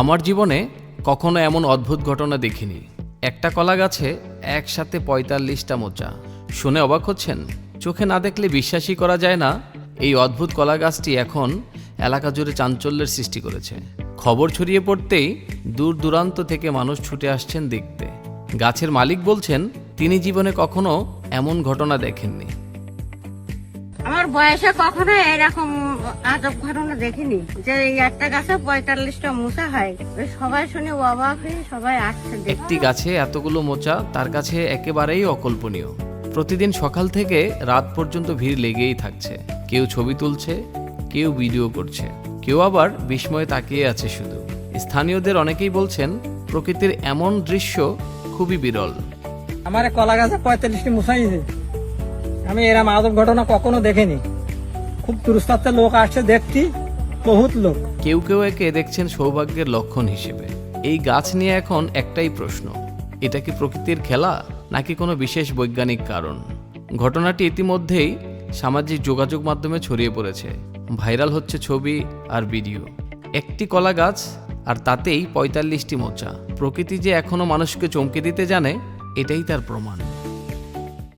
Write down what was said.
আমার জীবনে কখনো এমন অদ্ভুত ঘটনা দেখিনি। একটা কলা গাছে একসাথে ৪৫টা মোচা। শুনে অবাক হচ্ছেন? চোখে না দেখলে বিশ্বাসই করা যায় না এই অদ্ভুত কলা গাছটি এখন এলাকা জুড়ে চাঞ্চল্যের সৃষ্টি করেছে। খবর ছড়িয়ে পড়তেই দূর দূরান্ত থেকে মানুষ ছুটে আসছেন দেখতে। গাছের মালিক বলছেন তিনি জীবনে কখনো এমন ঘটনা দেখেননি। আমার বয়সে কখনো এরকম আজব ঘটনা দেখিনি যে এই একটা গাছে ৪৫টা মোচা হয়। ওই সবাই শুনে অবাক হয়ে সবাই আসছে দেখতে। একটি গাছে এতগুলো মোচা তার কাছে একেবারেই অকল্পনীয়। প্রতিদিন সকাল থেকে রাত পর্যন্ত ভিড় লেগেই থাকছে। কেউ ছবি তুলছে, কেউ ভিডিও করছে, কেউ আবার বিস্ময়ে তাকিয়ে আছে শুধু। স্থানীয়দের অনেকেই বলছেন প্রকৃতির এমন দৃশ্য খুবই বিরল। আমার কলা গাছে ৪৫টি মুসাইছে। আমি এরম আজব ঘটনা কখনো দেখিনি। খুব দূরস্থাতে লোক আসছে দেখছি, বহুত লোক। কেউ কেউ একে দেখছেন সৌভাগ্যের লক্ষণ হিসেবে। এই গাছ নিয়ে এখন একটাই প্রশ্ন, এটা কি প্রকৃতির খেলা নাকি কোনো বিশেষ বৈজ্ঞানিক কারণ? ঘটনাটি ইতিমধ্যেই সামাজিক যোগাযোগ মাধ্যমে ছড়িয়ে পড়েছে। ভাইরাল হচ্ছে ছবি আর ভিডিও। একটি কলা গাছ আর তাতেই ৪৫টি মোচা। প্রকৃতি যে এখনো মানুষকে চমকে দিতে জানে, এটাই তার প্রমাণ।